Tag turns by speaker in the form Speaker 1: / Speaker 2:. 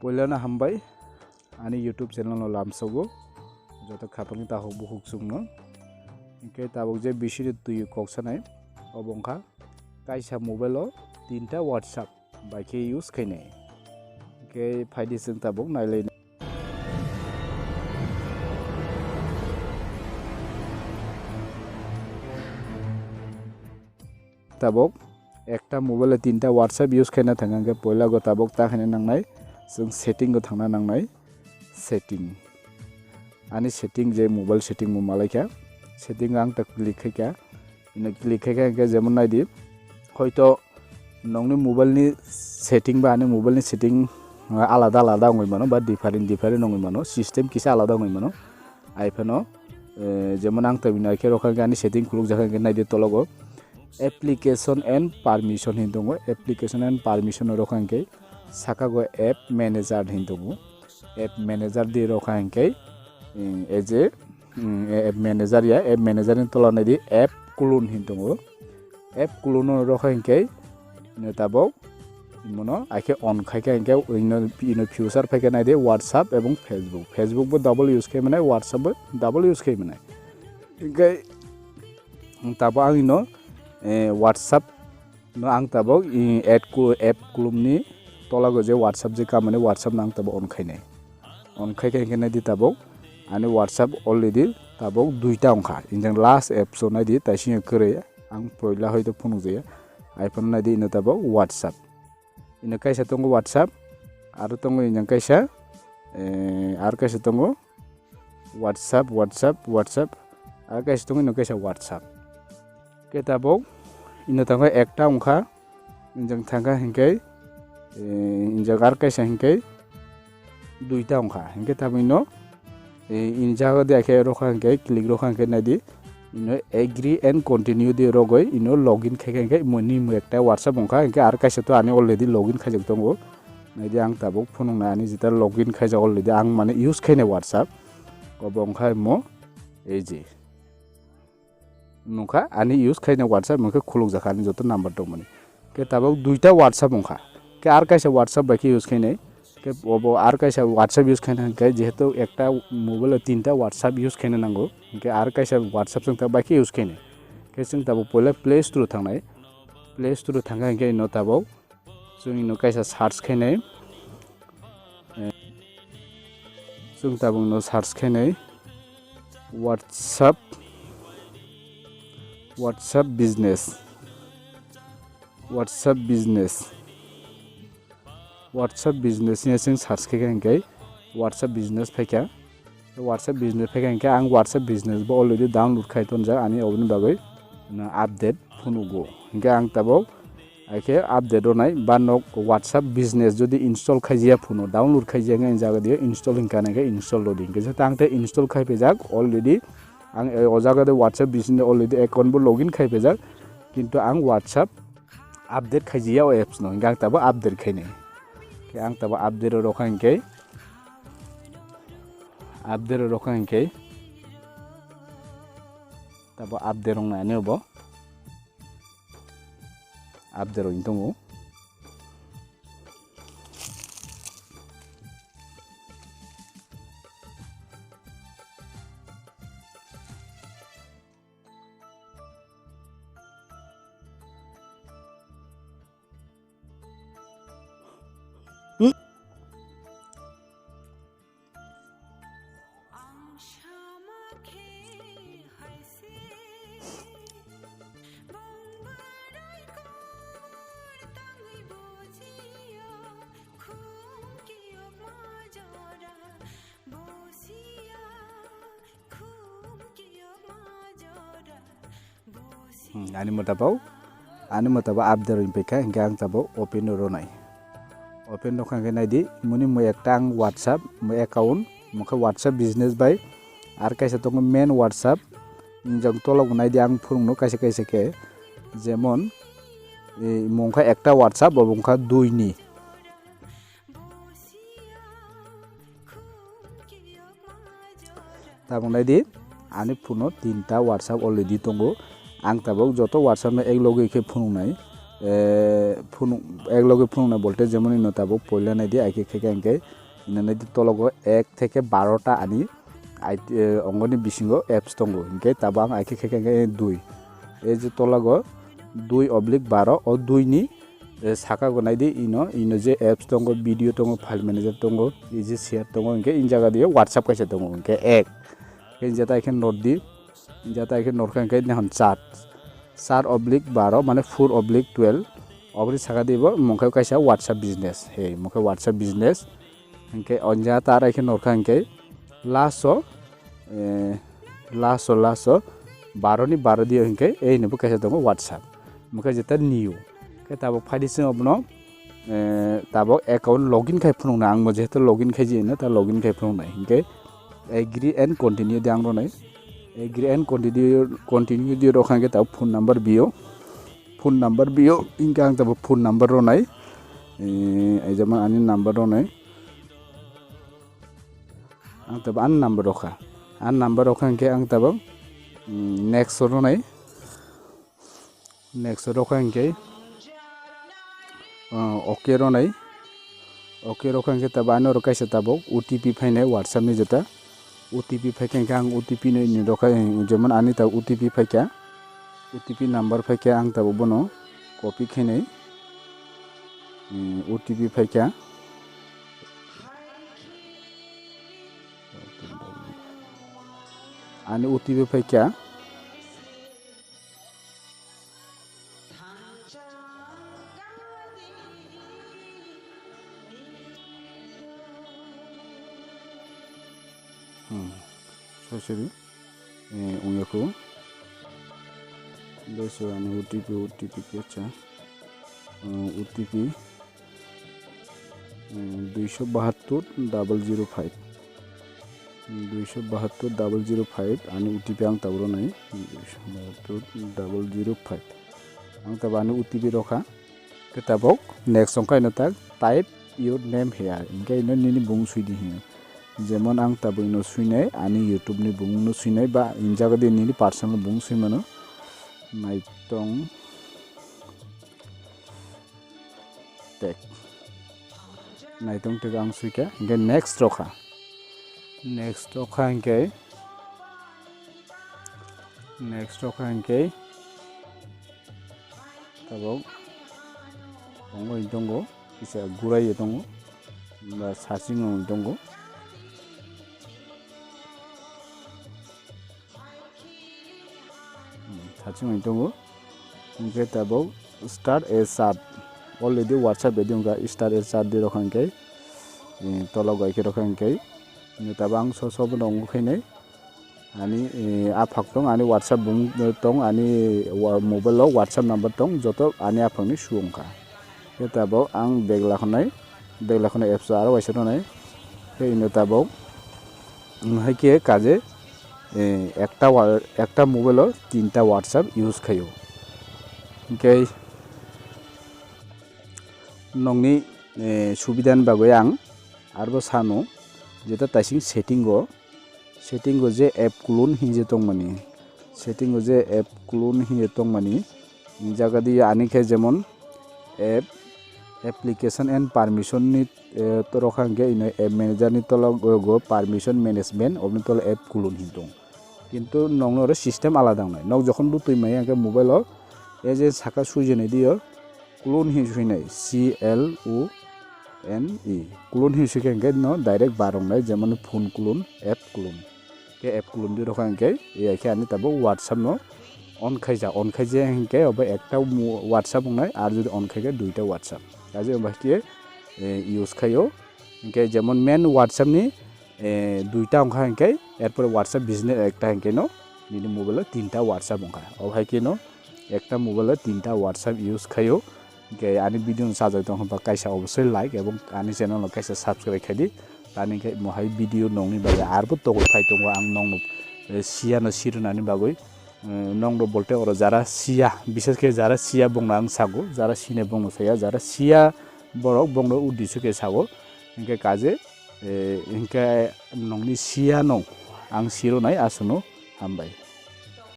Speaker 1: Poilana hambai ani YouTube channel no lamsogo joto khapani ta hok buhuk sungno ke tabok je bishiri tuyu koksanai obongkha kaisa mobile o tinta WhatsApp by ke use khainai ke phaidi sing tabok nailai tabok ekta mobile tinta WhatsApp use khaina thangange poila go tabok ta khaina nangnai जों setting को थांना नांनाय setting आनी setting जे mobile setting मो मालायखा setting आं तक click खायखा इन click खायखा जेमन नायदि हयतो नोंनि मोबाइल नि सेटिंग बा आनी मोबाइल नि सेटिंग आलादा आलादा ngoi mano बा डिफरेंट ngoi mano सिस्टम किसा आलादा ngoi mano आइफोन जेमन आं तक बिना के रखा गानी सेटिंग खुलुक जाखा नायदि तलगो एप्लीकेशन एंड परमिशन हिन दङ एप्लीकेशन एंड परमिशन रखांके साकागो एप मैनेजर हिंदुगु एप मैनेजर दि रखांके एज एप मैनेजर या एप मैनेजर नि तलने दि एप कुलुन हिंदुगु एप कुलुन रखांके नेताबो इमनो आखे ऑन खायके इन फ्यूचर फैके नायदि WhatsApp एवं फेसबुक बो डबल यूज के माने WhatsApp बो डबल यूज के माने इनके ताबो आं इनो WhatsApp no आं ताबो एड को एप कुलुमनि तलागो जे WhatsApp जे कामाने WhatsApp नां ताबो अन खायके नायदि ताबो आनी WhatsApp अलरेडी ताबो दुइटा अंखा इनजों लास्ट एप सो नायदि ताइसिं करे आं पयला हयतो फनु जे आइफोन नायदि इन ताबो WhatsApp इन कायसा तंगो WhatsApp आरो तंगो इन कायसा आरो कायसा तंगो WhatsApp आरो कायसा तंगो इन कायसा WhatsApp के ताबो इन तंगो एकटा अंखा इनजों थांगा हिंकै इन जगार कैसा हिंके दुइटा अंखा हिंके ताबिनो इन जागा दे आखे रखा हिंके क्लिक रखा हिंके नायदि इनो एग्री एंड कंटिन्यू दे रगय इनो लॉगिन खायके मोनि एकटा WhatsApp अंखा हिंके आर कैसा तो आनी अलरेडी लॉगिन खायजोब दंगो नायदि आं ताबो फुनुंना आनी जिता लॉगिन खायजा अलरेडी आं माने यूज खायने WhatsApp गबो अंखा मो एजे नुखा आनी यूज खायने WhatsApp मखे खुलुक जाखानि जतो नम्बर दं माने के ताबो दुइटा WhatsApp अंखा के आर कैसा WhatsApp बाकी यूज खायने के अब आर कैसा WhatsApp यूज खायने के जेहेतु एकटा मोबाइल तीनटा WhatsApp यूज खायने नांगो के आर कैसा WhatsApp जों ता बाकी यूज खायने के जों ताबो पहिले प्ले स्टोर थांनाय प्ले स्टोर थांगा के नो ताबो जों नो कैसा सार्च खायने जों ताबो नो सार्च खायने WhatsApp बिजनेस WhatsApp बिजनेस ने जों सार्च खायके WhatsApp बिजनेस फैका WhatsApp बिजनेस फैका आं WhatsApp बिजनेस बो अलरेडी डाउनलोड खायतन जा आनी अबनि बागै अपडेट फुनुगो हिंके आं ताबो आखे अपडेट होनाय बा नक WhatsApp बिजनेस जदि इंस्टॉल खायजिया फुनो डाउनलोड खायजिया गे जागा दे इंस्टॉल हिंकाने इंस्टॉल लोडिंग के तांते इंस्टॉल खायफेजाक अलरेडी आं ओ जागा दे WhatsApp बिजनेस अलरेडी अकाउंट बो लॉगिन खायफेजाक किंतु आं WhatsApp अपडेट खायजिया एप्स नो हिंगा ताबो अपडेट खायने के आं ताबो अपडेट रखांके ताबो अपडेट रंनाने बो अपडेट रंग दंगो ani matabaw update rin peka hinggang tabaw open ronaय open रखांगे नायदि मुनि मो एकटा आं WhatsApp मो अकाउंट मखा WhatsApp बिजनेस बाय आर कैसा दङ मेन WhatsApp जों तलग नायदि आं फुंनो कैसे के जेमन मंखा एकटा WhatsApp बंखा दुइनि ताबो नायदि आनि फुनो तीनटा WhatsApp अलरेडी दङ आं ताबो जतो WhatsApp में एक लगे के फुंनाय phun ekloge phunna bolte jemon ino tabuk poila naidi aike kheke angke ino naidi tologo 1 থেকে 12 টা ani অঙ্গনি বিসিঙ্গো অ্যাপস দঙ্গো ইনকে তাবাং আইকে খেকে 2 এই যে তলাগো 2/12 ও 2 নি সাকা গনাইদি ইনো যে অ্যাপস দঙ্গো ভিডিও দঙ্গো ফাইল ম্যানেজার দঙ্গো এই যে শেয়ার দঙ্গো ইনকে ইন জায়গা দিয়ে হোয়াটসঅ্যাপ কাছে দঙ্গো ইনকে 1 ইন জাতা এখানে নোট দি জাতা এখানে নোট খানকে নেহন 4/12 মানে 4/12 অবরি সাকা দিব মখে কাইসা হোয়াটসঅ্যাপ বিজনেস হে মখে হোয়াটসঅ্যাপ বিজনেস ইনকে অনজা তার এখানে নোট খানকে laso 12 ni 12 dia hingke ei ne buka tongo WhatsApp muka jeta new ke tabok phadising obno tabok account login khai phunung na ang mo jeto login khai ji na ta login khai phunung na hingke agree and continue dang ro nai agree and continue di ro khangke tab phone number bio hingke ang tab phone number ro nai ei jaman ani number ro nai ang tab an number rokha angke ang tab next ro nai next rokha angke okay ro nai okay rokha angke tab an ro kaisa tab OTP phainai WhatsApp ni jeta OTP phaike ang OTP ni rokha jemon ani tab OTP phaika OTP number phaika ang tab bono copy khainai OTP phaika ani OTP phaika sorry ungeko deso ani OTP kecha OTP 272,005 272,005 ani OTP ang tabro nai 272,005 ang tabani OTP rokha ketabok next songkai no tak type your name here ingai no nini bung suidi hi jemon ang tabu no suinai ani YouTube ni bung no suinai ba injaga de nini personal bung suimano naitong tek naitong tek ang suika ingai next rokha angke tabok ongo idongo isa gurai idongo ba sasing idongo angke tabok start a chat already WhatsApp edonga start a chat di rokhangke tolo gaike rokhangke ni tabang so nong khainai ani aphak tong ani WhatsApp bung tong ani mobile lo WhatsApp number tong joto ani aphak ni suongka ke tabo ang begla khonai apps aro waisa nai ke ino tabo haike kaje একটা mobile 3টা WhatsApp use খায়ো के नंगनि सुबिदान बागै आं आरो सानो जेता ताइसिं setting जे app clone हिजे तंगमानि setting जे app clone हिजे तंगमानि जागा दि आनिखे जेमन एप एप्लीकेशन एंड परमिशन नि तरखांगे इन एप मैनेजर नि तल गो परमिशन मैनेजमेंट अबनि तल एप क्लोन हि दं किन्तु नंगनो सिस्टेम आलादा नाय नग जखन लुतुइ माय आंके मोबाइल ए जे साका सुजेनै दियो क्लोन हि सुइनाय CLONE क्लोन हि सुकेंगे न डाइरेक्ट बारंनाय जेमन फोन क्लोन एप क्लोन दि रखांगे ए के आनि तब WhatsApp न অন খাইজা হেনকে অবে একটা WhatsApp নাই আর যদি অন খাইগে দুইটা WhatsApp কাজে বাকি ইউজ খাইও হেনকে যেমন মেন WhatsApp নি দুইটা অংশ হেনকে এরপরে WhatsApp বিজনেস একটা হেনকে ন নিনি মোবাইলে তিনটা WhatsApp অংশ অভাই কি ন একটা মোবাইলে তিনটা WhatsApp ইউজ খাইও হেনকে আনি ভিডিও সাজাই দং বা কাইসা অবশ্যই লাইক এবং আনি চ্যানেল কাইসা সাবস্ক্রাইব খাইদি তানি মহাই ভিডিও নংনি বাগে আরবো তগল ফাই দङ आं नंग सियानो सिरुनानि बागै नंगो बोलते और जारा सिया विशेष के जारा सिया बंगना आं सागो जारा सिने बंगनो साया जारा सिया बरक बंगनो उद्देश्य के सागो इनके काजे इनके नंगनि सिया नं आं सिरुनाय आसुनो हामबाय।